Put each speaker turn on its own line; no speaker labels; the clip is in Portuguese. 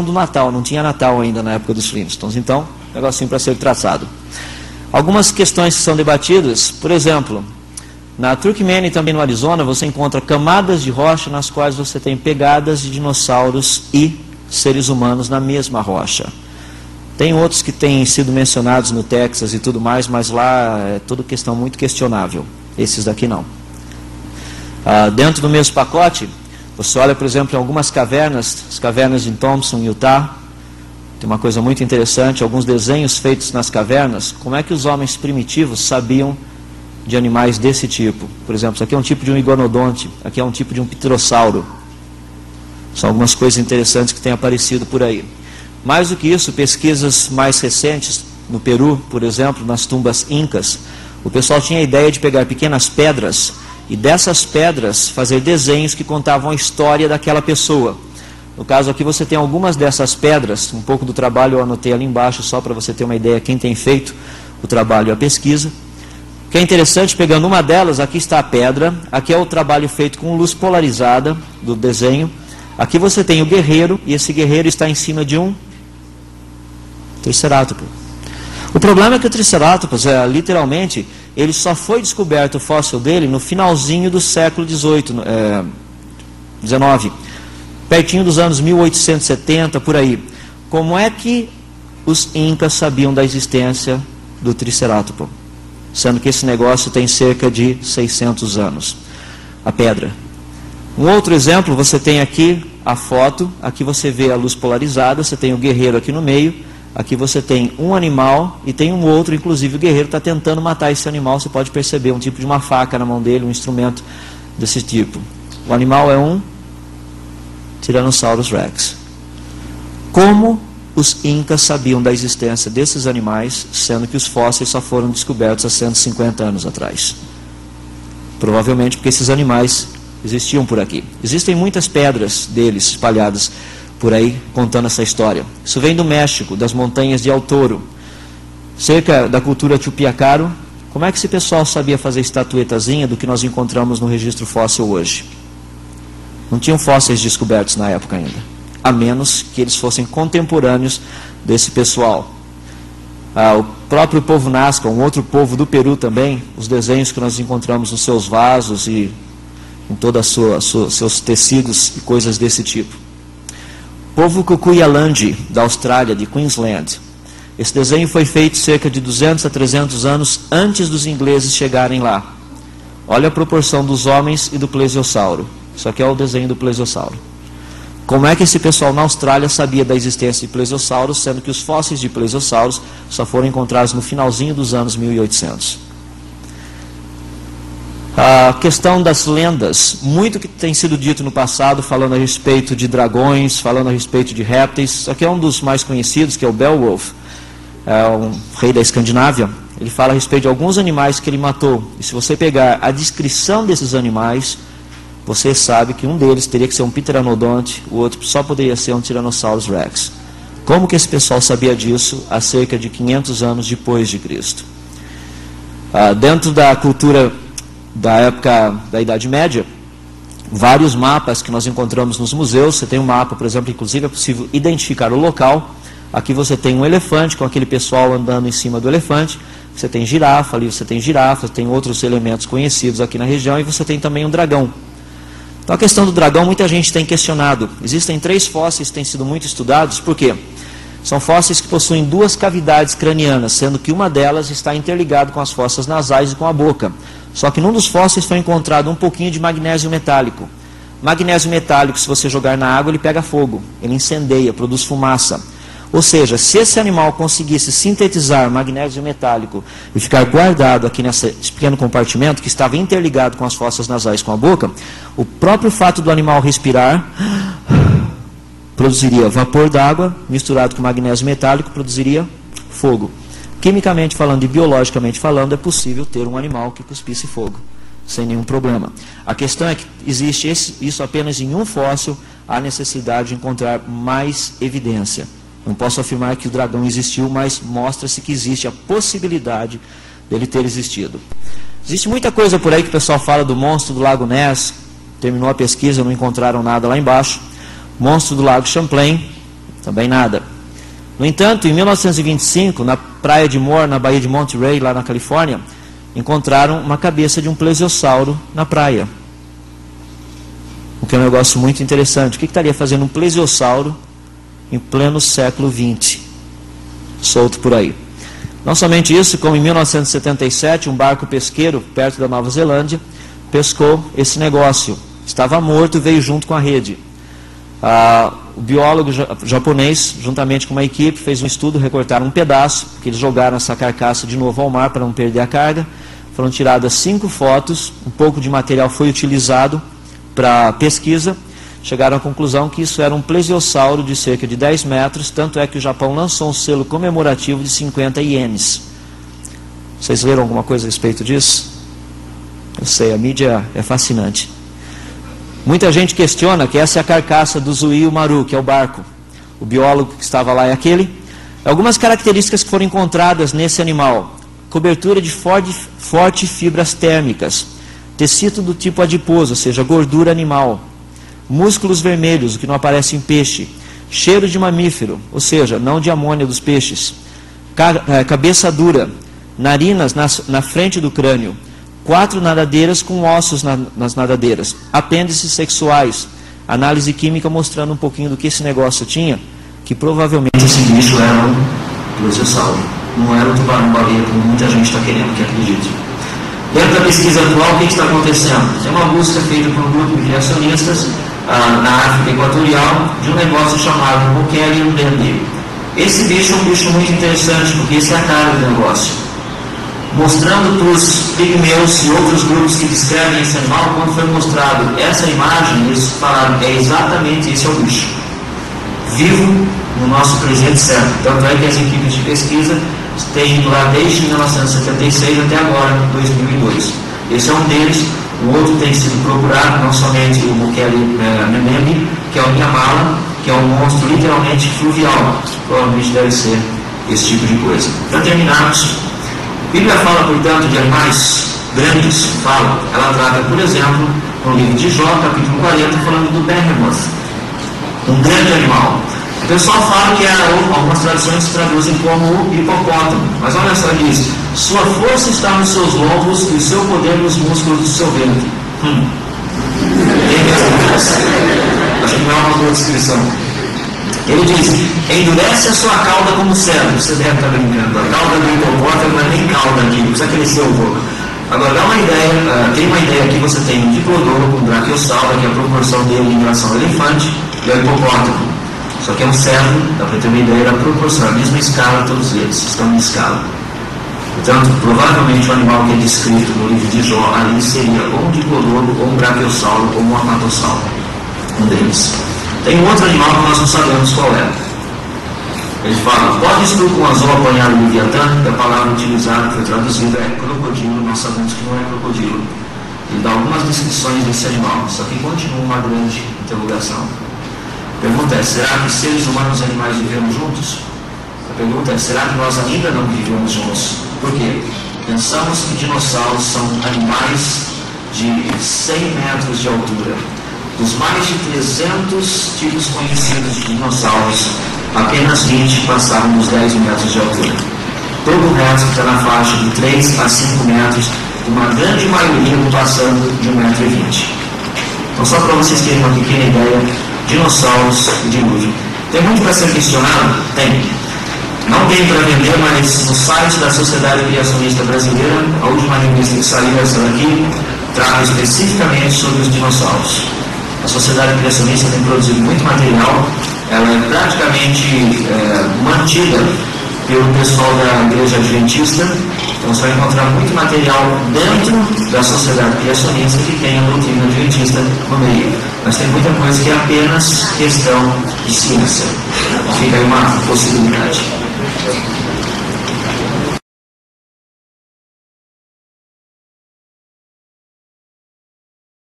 do Natal, não tinha Natal ainda na época dos Flintstones, então, negocinho para ser traçado. Algumas questões que são debatidas, por exemplo, na Turkmênia e também no Arizona, você encontra camadas de rocha nas quais você tem pegadas de dinossauros e seres humanos na mesma rocha. Tem outros que têm sido mencionados no Texas e tudo mais, mas lá é tudo questão muito questionável. Esses daqui não. Dentro do mesmo pacote, você olha, por exemplo, em algumas cavernas, as cavernas de Thompson, Utah, tem uma coisa muito interessante, alguns desenhos feitos nas cavernas, como é que os homens primitivos sabiam de animais desse tipo. Por exemplo, isso aqui é um tipo de um iguanodonte, aqui é um tipo de um pterossauro. São algumas coisas interessantes que têm aparecido por aí. Mais do que isso, pesquisas mais recentes, no Peru, por exemplo, nas tumbas incas, o pessoal tinha a ideia de pegar pequenas pedras e dessas pedras fazer desenhos que contavam a história daquela pessoa. No caso aqui você tem algumas dessas pedras, um pouco do trabalho eu anotei ali embaixo, só para você ter uma ideia quem tem feito o trabalho e a pesquisa. O que é interessante, pegando uma delas, aqui está a pedra, aqui é o trabalho feito com luz polarizada do desenho. Aqui você tem o guerreiro, e esse guerreiro está em cima de um tricerátopo. O problema é que o tricerátops, literalmente, ele só foi descoberto o fóssil dele no finalzinho do século XIX, pertinho dos anos 1870, por aí. Como é que os incas sabiam da existência do tricerátopo? Sendo que esse negócio tem cerca de 600 anos. A pedra. Um outro exemplo, você tem aqui a foto, aqui você vê a luz polarizada, você tem o guerreiro aqui no meio, aqui você tem um animal e tem um outro, inclusive o guerreiro está tentando matar esse animal, você pode perceber, um tipo de uma faca na mão dele, um instrumento desse tipo. O animal é um Tyrannosaurus Rex. Como os incas sabiam da existência desses animais, sendo que os fósseis só foram descobertos há 150 anos atrás? Provavelmente porque esses animais existiam por aqui. Existem muitas pedras deles espalhadas por aí, contando essa história. Isso vem do México, das montanhas de El Toro. Cerca da cultura Chupiacaro, como é que esse pessoal sabia fazer estatuetazinha do que nós encontramos no registro fóssil hoje? Não tinham fósseis descobertos na época ainda, a menos que eles fossem contemporâneos desse pessoal. O próprio povo Nazca, um outro povo do Peru também, os desenhos que nós encontramos nos seus vasos e em todos os seus tecidos e coisas desse tipo. Povo Kukuyalandi, da Austrália, de Queensland. Esse desenho foi feito cerca de 200 a 300 anos antes dos ingleses chegarem lá. Olha a proporção dos homens e do plesiosauro. Isso aqui é o desenho do plesiosauro. Como é que esse pessoal na Austrália sabia da existência de plesiosauros, sendo que os fósseis de plesiosauros só foram encontrados no finalzinho dos anos 1800? A questão das lendas, muito que tem sido dito no passado, falando a respeito de dragões, falando a respeito de répteis. Isso aqui é um dos mais conhecidos, que é o Beowulf, um rei da Escandinávia. Ele fala a respeito de alguns animais que ele matou. E se você pegar a descrição desses animais, você sabe que um deles teria que ser um pteranodonte, o outro só poderia ser um Tyrannosaurus Rex. Como que esse pessoal sabia disso há cerca de 500 anos depois de Cristo? Dentro da cultura da época da Idade Média, vários mapas que nós encontramos nos museus. Você tem um mapa, por exemplo, inclusive é possível identificar o local. Aqui você tem um elefante, com aquele pessoal andando em cima do elefante. Você tem girafa, ali você tem girafa, tem outros elementos conhecidos aqui na região, e você tem também um dragão. Então a questão do dragão, muita gente tem questionado. Existem 3 fósseis que têm sido muito estudados. Por quê? São fósseis que possuem 2 cavidades cranianas, sendo que uma delas está interligada com as fossas nasais e com a boca. Só que num dos fósseis foi encontrado um pouquinho de magnésio metálico. Magnésio metálico, se você jogar na água, ele pega fogo, ele incendeia, produz fumaça. Ou seja, se esse animal conseguisse sintetizar magnésio metálico e ficar guardado aqui nesse pequeno compartimento que estava interligado com as fossas nasais com a boca, o próprio fato do animal respirar produziria vapor d'água misturado com magnésio metálico, produziria fogo. Quimicamente falando e biologicamente falando, é possível ter um animal que cuspisse fogo, sem nenhum problema. A questão é que existe isso apenas em um fóssil, há necessidade de encontrar mais evidência. Não posso afirmar que o dragão existiu, mas mostra-se que existe a possibilidade dele ter existido. Existe muita coisa por aí que o pessoal fala do monstro do Lago Ness. Terminou a pesquisa, não encontraram nada lá embaixo. Monstro do Lago Champlain. Também nada. No entanto, em 1925, na praia de Moore, na Baía de Monterey, lá na Califórnia, encontraram uma cabeça de um plesiosauro na praia. O que é um negócio muito interessante. O que estaria fazendo um plesiosauro em pleno século XX, solto por aí? Não somente isso, como em 1977, um barco pesqueiro perto da Nova Zelândia pescou esse negócio. Estava morto e veio junto com a rede. O biólogo japonês, juntamente com uma equipe, fez um estudo, recortaram um pedaço, que eles jogaram essa carcaça de novo ao mar para não perder a carga. Foram tiradas 5 fotos, um pouco de material foi utilizado para pesquisa. Chegaram à conclusão que isso era um plesiosauro de cerca de 10 metros, tanto é que o Japão lançou um selo comemorativo de 50 ienes. Vocês leram alguma coisa a respeito disso? Eu sei, a mídia é fascinante. Muita gente questiona que essa é a carcaça do Zui Maru, que é o barco. O biólogo que estava lá é aquele. Algumas características que foram encontradas nesse animal: cobertura de forte fibras térmicas, tecido do tipo adiposo, ou seja, gordura animal, músculos vermelhos, o que não aparece em peixe, cheiro de mamífero, ou seja, não de amônia dos peixes, cabeça dura, narinas na frente do crânio, 4 nadadeiras com ossos nas nadadeiras, apêndices sexuais, análise química mostrando um pouquinho do que esse negócio tinha, que provavelmente esse bicho era um plesiosauro, não era um tubarão-baleia, como muita gente está querendo que acredite. Dentro da pesquisa atual, o que está acontecendo? Tem uma busca feita por um grupo de criacionistas na África Equatorial de um negócio chamado Bukele Ndende. Esse bicho é um bicho muito interessante, porque esse é a cara do negócio. Mostrando para os pigmeus e outros grupos que descrevem esse animal, quando foi mostrado essa imagem, eles falaram que é exatamente esse é o bicho. Vivo no nosso presente certo. Tanto é que as equipes de pesquisa têm ido lá desde 1976 até agora, 2002. Esse é um deles. O outro tem sido procurado, não somente o Bukele Ndende, que é o Nyamala, que é um monstro literalmente fluvial. Provavelmente deve ser esse tipo de coisa. Para terminarmos, a Bíblia fala, portanto, de animais grandes. Ela trata, por exemplo, no livro de Jó, capítulo 40, falando do Behemoth, um grande animal. O pessoal fala que algumas traduções traduzem como hipopótamo, mas olha só, diz: sua força está nos seus lombos e o seu poder nos músculos do seu ventre. Acho que não é uma boa descrição. Ele diz: endurece a sua cauda como cedro. Você deve estar brincando, a cauda do hipopótamo não é nem cauda aqui, precisa crescer um pouco. Agora dá uma ideia, tem uma ideia aqui, você tem um diplodocus, um brachiosauro, que é a proporção dele em relação ao elefante, e ao hipopótamo. Só que é um cedro, dá para ter uma ideia da proporção, a mesma escala, todos eles estão em escala. Portanto, provavelmente o animal que é descrito no livro de Jó ali seria ou um diplodocus, ou um brachiosauro, ou um apatossauro, um deles. Tem um outro animal que nós não sabemos qual é. Ele fala: podes tu com anzol apanhar o Leviatã? E a palavra utilizada, que foi traduzida, é crocodilo. Nós sabemos que não é crocodilo. Ele dá algumas descrições desse animal, só que continua uma grande interrogação. A pergunta é: será que seres humanos e animais vivemos juntos? A pergunta é: será que nós ainda não vivemos juntos? Por quê? Pensamos que dinossauros são animais de 100 metros de altura. Dos mais de 300 tipos conhecidos de dinossauros, apenas 20 passaram dos 10 metros de altura. Todo o resto está na faixa de 3 a 5 metros, uma grande maioria não passando de 1,20 m. Então, só para vocês terem uma pequena ideia, dinossauros e dilúvio. Tem muito para ser questionado? Tem. Não tem para vender, mas no site da Sociedade Criacionista Brasileira, a última revista que saiu, essa daqui, trata especificamente sobre os dinossauros. A Sociedade Criacionista tem produzido muito material, ela é praticamente mantida pelo pessoal da Igreja Adventista, então você vai encontrar muito material dentro da Sociedade Criacionista que tem a doutrina adventista no meio, mas tem muita coisa que é apenas questão de ciência. Fica aí uma possibilidade.